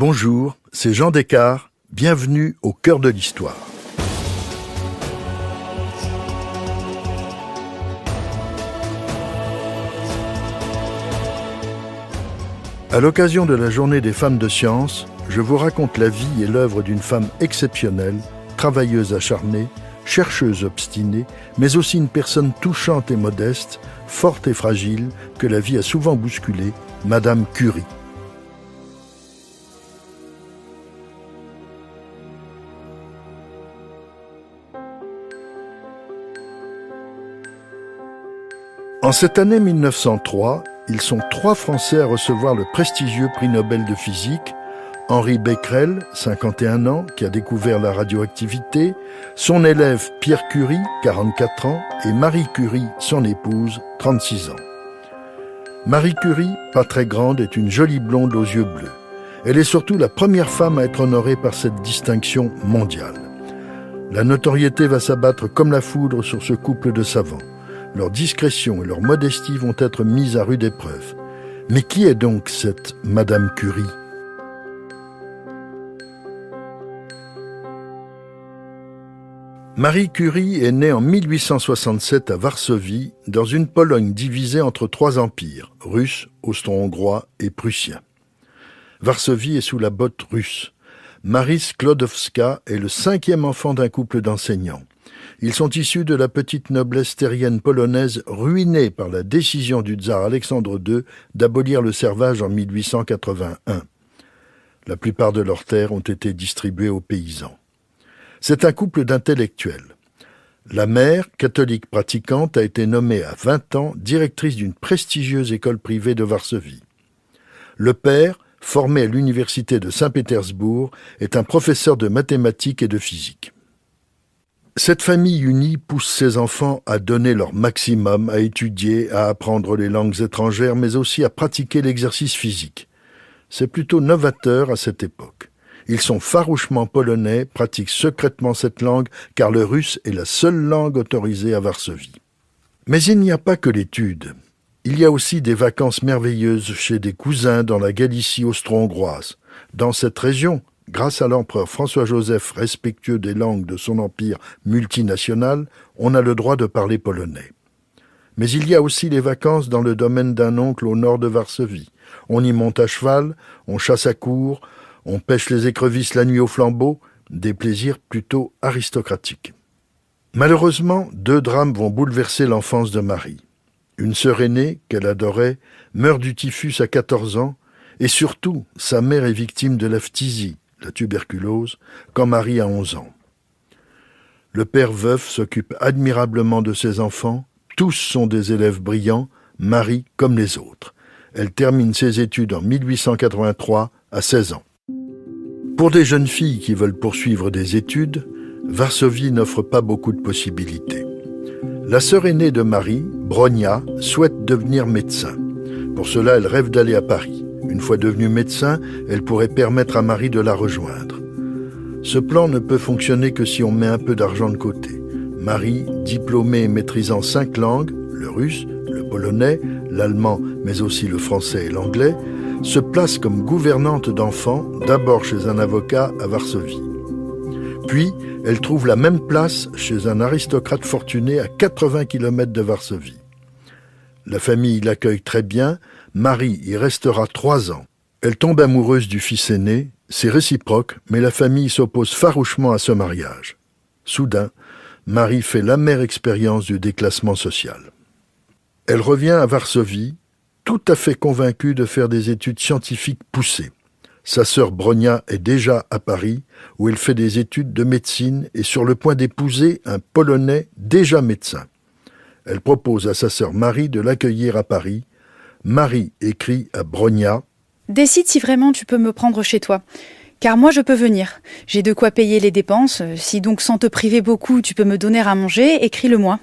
Bonjour, c'est Jean Descartes, bienvenue au cœur de l'histoire. À l'occasion de la Journée des femmes de science, je vous raconte la vie et l'œuvre d'une femme exceptionnelle, travailleuse acharnée, chercheuse obstinée, mais aussi une personne touchante et modeste, forte et fragile, que la vie a souvent bousculée, Madame Curie. En cette année 1903, ils sont 3 Français à recevoir le prestigieux prix Nobel de physique. Henri Becquerel, 51 ans, qui a découvert la radioactivité, son élève Pierre Curie, 44 ans, et Marie Curie, son épouse, 36 ans. Marie Curie, pas très grande, est une jolie blonde aux yeux bleus. Elle est surtout la première femme à être honorée par cette distinction mondiale. La notoriété va s'abattre comme la foudre sur ce couple de savants. Leur discrétion et leur modestie vont être mises à rude épreuve. Mais qui est donc cette Madame Curie ? Marie Curie est née en 1867 à Varsovie, dans une Pologne divisée entre 3 empires, russe, austro-hongrois et prussien. Varsovie est sous la botte russe. Marie Sklodowska est le 5e enfant d'un couple d'enseignants. Ils sont issus de la petite noblesse terrienne polonaise ruinée par la décision du tsar Alexandre II d'abolir le servage en 1881. La plupart de leurs terres ont été distribuées aux paysans. C'est un couple d'intellectuels. La mère, catholique pratiquante, a été nommée à 20 ans directrice d'une prestigieuse école privée de Varsovie. Le père, formé à l'université de Saint-Pétersbourg, est un professeur de mathématiques et de physique. Cette famille unie pousse ses enfants à donner leur maximum, à étudier, à apprendre les langues étrangères, mais aussi à pratiquer l'exercice physique. C'est plutôt novateur à cette époque. Ils sont farouchement polonais, pratiquent secrètement cette langue, car le russe est la seule langue autorisée à Varsovie. Mais il n'y a pas que l'étude. Il y a aussi des vacances merveilleuses chez des cousins dans la Galicie austro-hongroise. Dans cette région, grâce à l'empereur François-Joseph, respectueux des langues de son empire multinational, on a le droit de parler polonais. Mais il y a aussi les vacances dans le domaine d'un oncle au nord de Varsovie. On y monte à cheval, on chasse à courre, on pêche les écrevisses la nuit au flambeau, des plaisirs plutôt aristocratiques. Malheureusement, 2 drames vont bouleverser l'enfance de Marie. Une sœur aînée, qu'elle adorait, meurt du typhus à 14 ans, et surtout, sa mère est victime de la phtisie, la tuberculose, quand Marie a 11 ans. Le père veuf s'occupe admirablement de ses enfants, tous sont des élèves brillants, Marie comme les autres. Elle termine ses études en 1883 à 16 ans. Pour des jeunes filles qui veulent poursuivre des études, Varsovie n'offre pas beaucoup de possibilités. La sœur aînée de Marie, Bronia, souhaite devenir médecin. Pour cela, elle rêve d'aller à Paris. Une fois devenue médecin, elle pourrait permettre à Marie de la rejoindre. Ce plan ne peut fonctionner que si on met un peu d'argent de côté. Marie, diplômée et maîtrisant 5 langues, le russe, le polonais, l'allemand, mais aussi le français et l'anglais, se place comme gouvernante d'enfants, d'abord chez un avocat à Varsovie. Puis, elle trouve la même place chez un aristocrate fortuné à 80 km de Varsovie. La famille l'accueille très bien, Marie y restera 3 ans. Elle tombe amoureuse du fils aîné, c'est réciproque, mais la famille s'oppose farouchement à ce mariage. Soudain, Marie fait l'amère expérience du déclassement social. Elle revient à Varsovie, tout à fait convaincue de faire des études scientifiques poussées. Sa sœur Bronia est déjà à Paris, où elle fait des études de médecine et sur le point d'épouser un Polonais déjà médecin. Elle propose à sa sœur Marie de l'accueillir à Paris. Marie écrit à Bronia « Décide si vraiment tu peux me prendre chez toi. Car moi je peux venir. J'ai de quoi payer les dépenses. Si donc sans te priver beaucoup tu peux me donner à manger, écris-le-moi.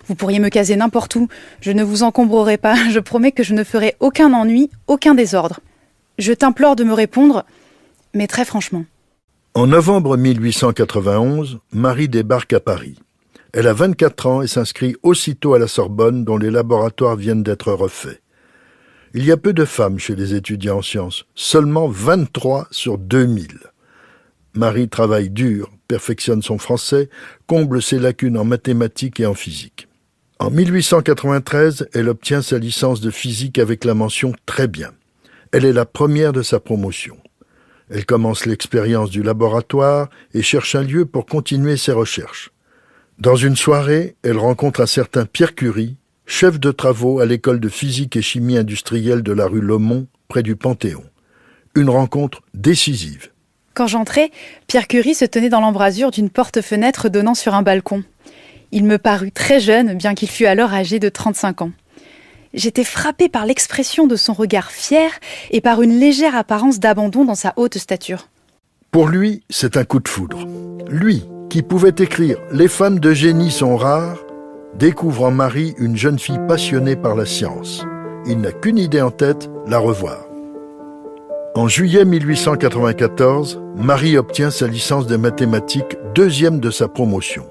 Vous pourriez me caser n'importe où. Je ne vous encombrerai pas. Je promets que je ne ferai aucun ennui, aucun désordre. Je t'implore de me répondre, mais très franchement. » En novembre 1891, Marie débarque à Paris. Elle a 24 ans et s'inscrit aussitôt à la Sorbonne, dont les laboratoires viennent d'être refaits. Il y a peu de femmes chez les étudiants en sciences, seulement 23 sur 2000. Marie travaille dur, perfectionne son français, comble ses lacunes en mathématiques et en physique. En 1893, elle obtient sa licence de physique avec la mention « très bien ». Elle est la première de sa promotion. Elle commence l'expérience du laboratoire et cherche un lieu pour continuer ses recherches. Dans une soirée, elle rencontre un certain Pierre Curie, chef de travaux à l'école de physique et chimie industrielle de la rue Lomont, près du Panthéon. Une rencontre décisive. Quand j'entrai, Pierre Curie se tenait dans l'embrasure d'une porte-fenêtre donnant sur un balcon. Il me parut très jeune, bien qu'il fût alors âgé de 35 ans. J'étais frappée par l'expression de son regard fier et par une légère apparence d'abandon dans sa haute stature. Pour lui, c'est un coup de foudre. Lui, qui pouvait écrire « Les femmes de génie sont rares », découvre en Marie une jeune fille passionnée par la science. Il n'a qu'une idée en tête, la revoir. En juillet 1894, Marie obtient sa licence de mathématiques, deuxième de sa promotion.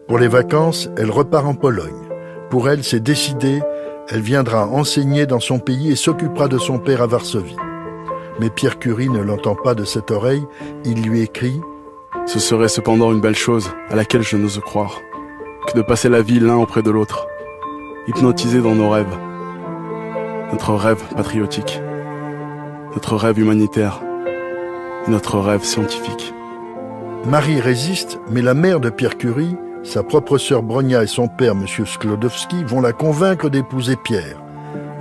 Pour les vacances, elle repart en Pologne. Pour elle, c'est décidé, elle viendra enseigner dans son pays et s'occupera de son père à Varsovie. Mais Pierre Curie ne l'entend pas de cette oreille, il lui écrit « Ce serait cependant une belle chose à laquelle je n'ose croire, que de passer la vie l'un auprès de l'autre, hypnotisés dans nos rêves. Notre rêve patriotique, notre rêve humanitaire et notre rêve scientifique. » Marie résiste, mais la mère de Pierre Curie, sa propre sœur Bronia et son père, M. Sklodowski, vont la convaincre d'épouser Pierre.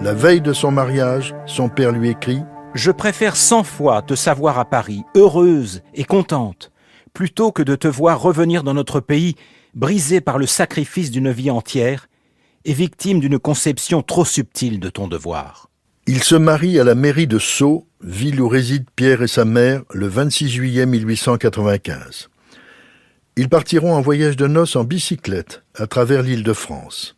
La veille de son mariage, son père lui écrit « Je préfère 100 fois te savoir à Paris, heureuse et contente, plutôt que de te voir revenir dans notre pays, brisée par le sacrifice d'une vie entière et victime d'une conception trop subtile de ton devoir. » Il se marie à la mairie de Sceaux, ville où résident Pierre et sa mère, le 26 juillet 1895. Ils partiront en voyage de noces en bicyclette à travers l'Île-de-France.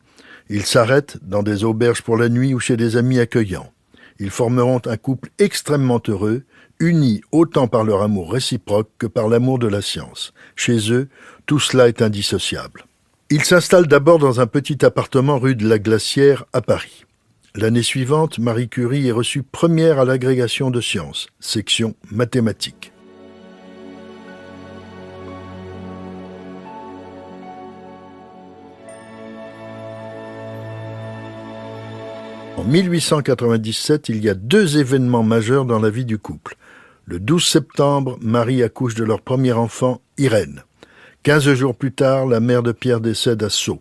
Ils s'arrêtent dans des auberges pour la nuit ou chez des amis accueillants. Ils formeront un couple extrêmement heureux, unis autant par leur amour réciproque que par l'amour de la science. Chez eux, tout cela est indissociable. Ils s'installent d'abord dans un petit appartement rue de la Glacière à Paris. L'année suivante, Marie Curie est reçue première à l'agrégation de sciences, section mathématiques. En 1897, il y a 2 événements majeurs dans la vie du couple. Le 12 septembre, Marie accouche de leur premier enfant, Irène. 15 jours plus tard, la mère de Pierre décède à Sceaux.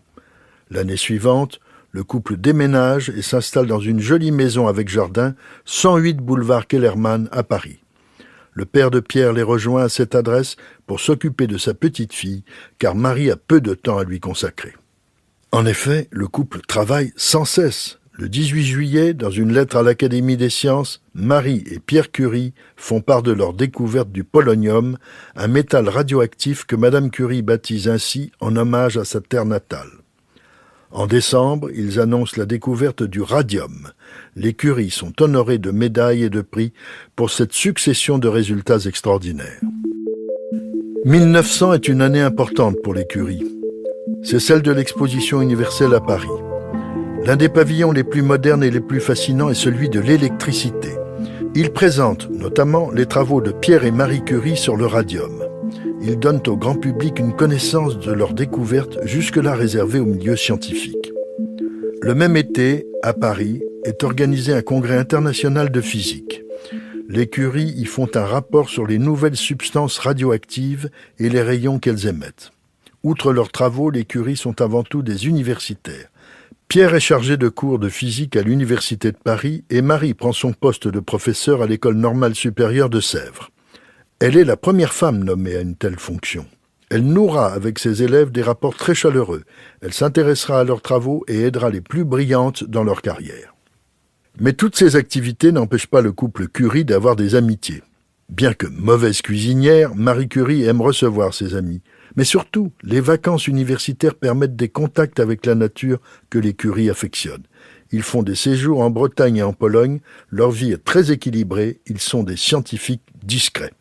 L'année suivante, le couple déménage et s'installe dans une jolie maison avec jardin, 108 boulevard Kellermann à Paris. Le père de Pierre les rejoint à cette adresse pour s'occuper de sa petite fille, car Marie a peu de temps à lui consacrer. En effet, le couple travaille sans cesse. Le 18 juillet, dans une lettre à l'Académie des sciences, Marie et Pierre Curie font part de leur découverte du polonium, un métal radioactif que Madame Curie baptise ainsi en hommage à sa terre natale. En décembre, ils annoncent la découverte du radium. Les Curie sont honorés de médailles et de prix pour cette succession de résultats extraordinaires. 1900 est une année importante pour les Curie. C'est celle de l'exposition universelle à Paris. L'un des pavillons les plus modernes et les plus fascinants est celui de l'électricité. Il présente notamment les travaux de Pierre et Marie Curie sur le radium. Ils donnent au grand public une connaissance de leur découverte jusque-là réservée au milieu scientifique. Le même été, à Paris, est organisé un congrès international de physique. Les Curie y font un rapport sur les nouvelles substances radioactives et les rayons qu'elles émettent. Outre leurs travaux, les Curie sont avant tout des universitaires. Pierre est chargé de cours de physique à l'Université de Paris et Marie prend son poste de professeur à l'École normale supérieure de Sèvres. Elle est la première femme nommée à une telle fonction. Elle nouera avec ses élèves des rapports très chaleureux. Elle s'intéressera à leurs travaux et aidera les plus brillantes dans leur carrière. Mais toutes ces activités n'empêchent pas le couple Curie d'avoir des amitiés. Bien que mauvaise cuisinière, Marie Curie aime recevoir ses amis. Mais surtout, les vacances universitaires permettent des contacts avec la nature que les Curie affectionnent. Ils font des séjours en Bretagne et en Pologne, leur vie est très équilibrée, ils sont des scientifiques discrets.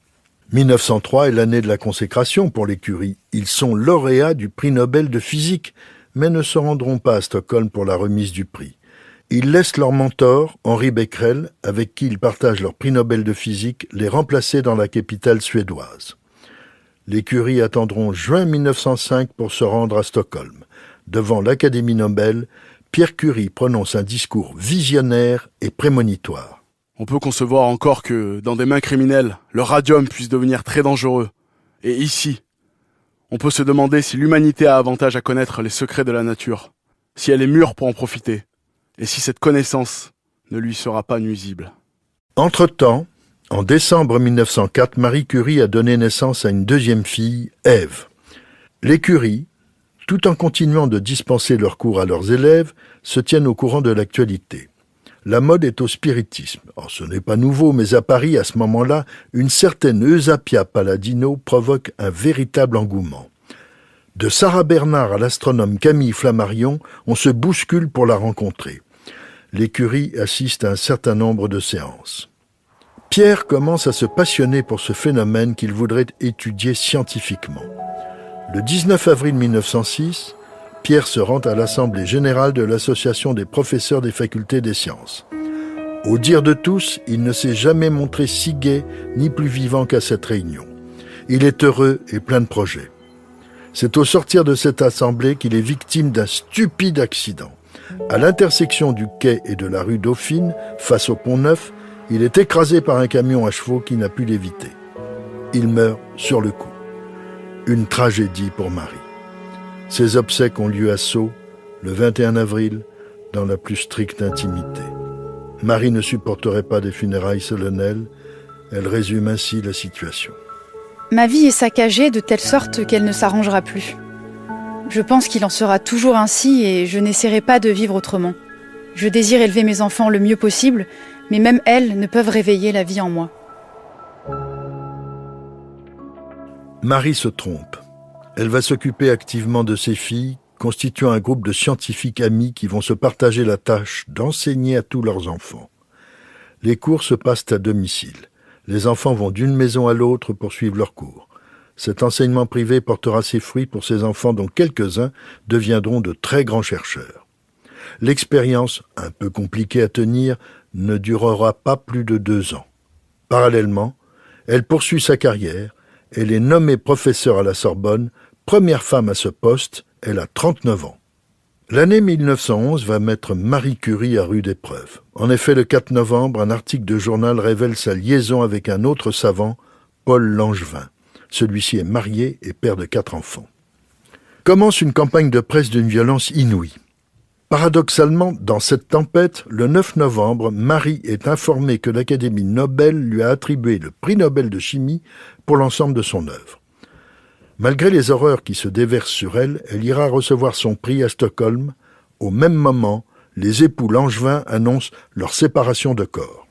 1903 est l'année de la consécration pour les Curie. Ils sont lauréats du prix Nobel de physique, mais ne se rendront pas à Stockholm pour la remise du prix. Ils laissent leur mentor, Henri Becquerel, avec qui ils partagent leur prix Nobel de physique, les remplacer dans la capitale suédoise. Les Curie attendront juin 1905 pour se rendre à Stockholm. Devant l'Académie Nobel, Pierre Curie prononce un discours visionnaire et prémonitoire. On peut concevoir encore que, dans des mains criminelles, le radium puisse devenir très dangereux. Et ici, on peut se demander si l'humanité a avantage à connaître les secrets de la nature, si elle est mûre pour en profiter, et si cette connaissance ne lui sera pas nuisible. Entre-temps, en décembre 1904, Marie Curie a donné naissance à une deuxième fille, Ève. Les Curie, tout en continuant de dispenser leurs cours à leurs élèves, se tiennent au courant de l'actualité. La mode est au spiritisme. Or, ce n'est pas nouveau, mais à Paris, à ce moment-là, une certaine Eusapia Palladino provoque un véritable engouement. De Sarah Bernard à l'astronome Camille Flammarion, on se bouscule pour la rencontrer. Les Curie assistent à un certain nombre de séances. Pierre commence à se passionner pour ce phénomène qu'il voudrait étudier scientifiquement. Le 19 avril 1906, Pierre se rend à l'Assemblée générale de l'Association des professeurs des facultés des sciences. Au dire de tous, il ne s'est jamais montré si gai ni plus vivant qu'à cette réunion. Il est heureux et plein de projets. C'est au sortir de cette assemblée qu'il est victime d'un stupide accident. À l'intersection du quai et de la rue Dauphine, face au Pont-Neuf, il est écrasé par un camion à chevaux qui n'a pu l'éviter. Il meurt sur le coup. Une tragédie pour Marie. Ses obsèques ont lieu à Sceaux, le 21 avril, dans la plus stricte intimité. Marie ne supporterait pas des funérailles solennelles. Elle résume ainsi la situation. Ma vie est saccagée de telle sorte qu'elle ne s'arrangera plus. Je pense qu'il en sera toujours ainsi et je n'essaierai pas de vivre autrement. Je désire élever mes enfants le mieux possible, mais même elles ne peuvent réveiller la vie en moi. Marie se trompe. Elle va s'occuper activement de ses filles, constituant un groupe de scientifiques amis qui vont se partager la tâche d'enseigner à tous leurs enfants. Les cours se passent à domicile. Les enfants vont d'une maison à l'autre pour suivre leurs cours. Cet enseignement privé portera ses fruits pour ces enfants dont quelques-uns deviendront de très grands chercheurs. L'expérience, un peu compliquée à tenir, ne durera pas plus de 2 ans. Parallèlement, elle poursuit sa carrière. Elle est nommée professeure à la Sorbonne, première femme à ce poste, elle a 39 ans. L'année 1911 va mettre Marie Curie à rude épreuve. En effet, le 4 novembre, un article de journal révèle sa liaison avec un autre savant, Paul Langevin. Celui-ci est marié et père de 4 enfants. Commence une campagne de presse d'une violence inouïe. Paradoxalement, dans cette tempête, le 9 novembre, Marie est informée que l'Académie Nobel lui a attribué le prix Nobel de chimie pour l'ensemble de son œuvre. Malgré les horreurs qui se déversent sur elle, elle ira recevoir son prix à Stockholm. Au même moment, les époux Langevin annoncent leur séparation de corps.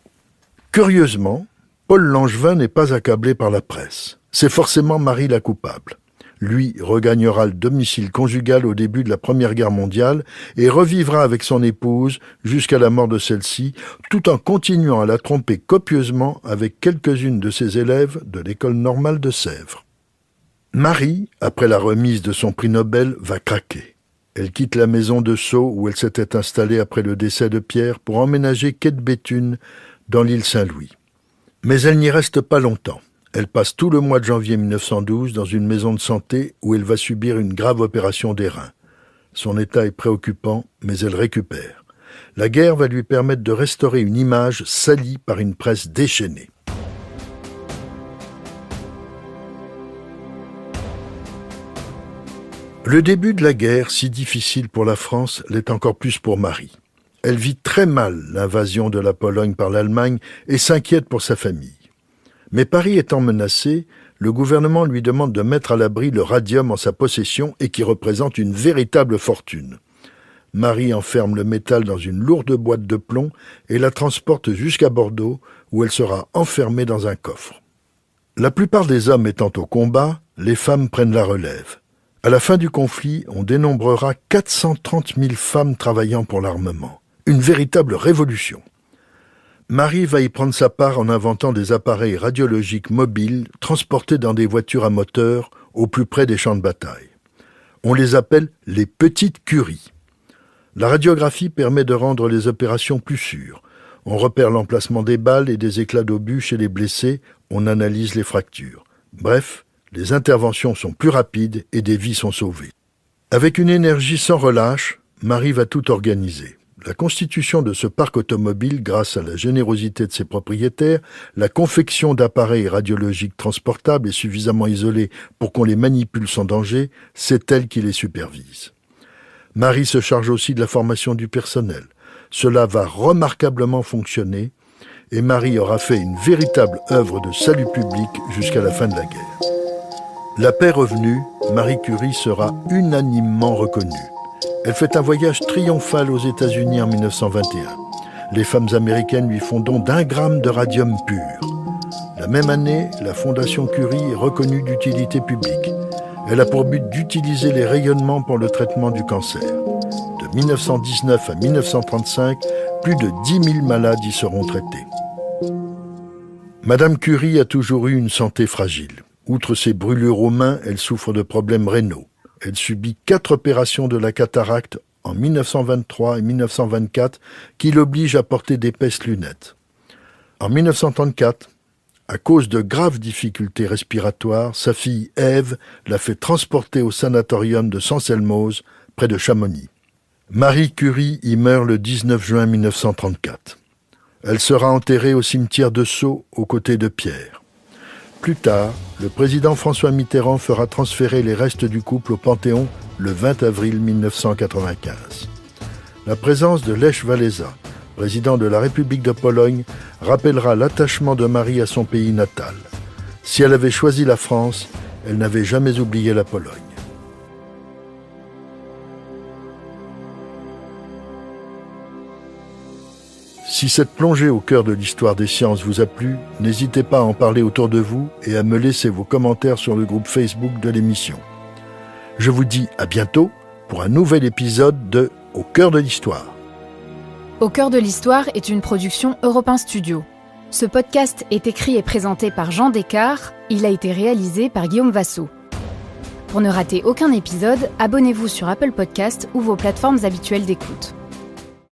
Curieusement, Paul Langevin n'est pas accablé par la presse. C'est forcément Marie la coupable. Lui regagnera le domicile conjugal au début de la Première Guerre mondiale et revivra avec son épouse jusqu'à la mort de celle-ci, tout en continuant à la tromper copieusement avec quelques-unes de ses élèves de l'École normale de Sèvres. Marie, après la remise de son prix Nobel, va craquer. Elle quitte la maison de Sceaux où elle s'était installée après le décès de Pierre pour emménager quai de Béthune dans l'île Saint-Louis. Mais elle n'y reste pas longtemps. Elle passe tout le mois de janvier 1912 dans une maison de santé où elle va subir une grave opération des reins. Son état est préoccupant, mais elle récupère. La guerre va lui permettre de restaurer une image salie par une presse déchaînée. Le début de la guerre, si difficile pour la France, l'est encore plus pour Marie. Elle vit très mal l'invasion de la Pologne par l'Allemagne et s'inquiète pour sa famille. Mais Paris étant menacé, le gouvernement lui demande de mettre à l'abri le radium en sa possession et qui représente une véritable fortune. Marie enferme le métal dans une lourde boîte de plomb et la transporte jusqu'à Bordeaux, où elle sera enfermée dans un coffre. La plupart des hommes étant au combat, les femmes prennent la relève. À la fin du conflit, on dénombrera 430 000 femmes travaillant pour l'armement. Une véritable révolution. Marie va y prendre sa part en inventant des appareils radiologiques mobiles transportés dans des voitures à moteur au plus près des champs de bataille. On les appelle les petites Curie. La radiographie permet de rendre les opérations plus sûres. On repère l'emplacement des balles et des éclats d'obus chez les blessés, on analyse les fractures. Bref, les interventions sont plus rapides et des vies sont sauvées. Avec une énergie sans relâche, Marie va tout organiser. La constitution de ce parc automobile, grâce à la générosité de ses propriétaires, la confection d'appareils radiologiques transportables et suffisamment isolés pour qu'on les manipule sans danger, c'est elle qui les supervise. Marie se charge aussi de la formation du personnel. Cela va remarquablement fonctionner et Marie aura fait une véritable œuvre de salut public jusqu'à la fin de la guerre. La paix revenue, Marie Curie sera unanimement reconnue. Elle fait un voyage triomphal aux États-Unis en 1921. Les femmes américaines lui font don d'1 gramme de radium pur. La même année, la Fondation Curie est reconnue d'utilité publique. Elle a pour but d'utiliser les rayonnements pour le traitement du cancer. De 1919 à 1935, plus de 10 000 malades y seront traités. Madame Curie a toujours eu une santé fragile. Outre ses brûlures aux mains, elle souffre de problèmes rénaux. Elle subit 4 opérations de la cataracte en 1923 et 1924 qui l'obligent à porter d'épaisses lunettes. En 1934, à cause de graves difficultés respiratoires, sa fille Ève l'a fait transporter au sanatorium de Sanselmoz, près de Chamonix. Marie Curie y meurt le 19 juin 1934. Elle sera enterrée au cimetière de Sceaux aux côtés de Pierre. Plus tard, le président François Mitterrand fera transférer les restes du couple au Panthéon le 20 avril 1995. La présence de Lech Walesa, président de la République de Pologne, rappellera l'attachement de Marie à son pays natal. Si elle avait choisi la France, elle n'avait jamais oublié la Pologne. Si cette plongée au cœur de l'histoire des sciences vous a plu, n'hésitez pas à en parler autour de vous et à me laisser vos commentaires sur le groupe Facebook de l'émission. Je vous dis à bientôt pour un nouvel épisode de Au cœur de l'histoire. Au cœur de l'histoire est une production Europe 1 Studio. Ce podcast est écrit et présenté par Jean Descartes. Il a été réalisé par Guillaume Vassaux. Pour ne rater aucun épisode, abonnez-vous sur Apple Podcasts ou vos plateformes habituelles d'écoute.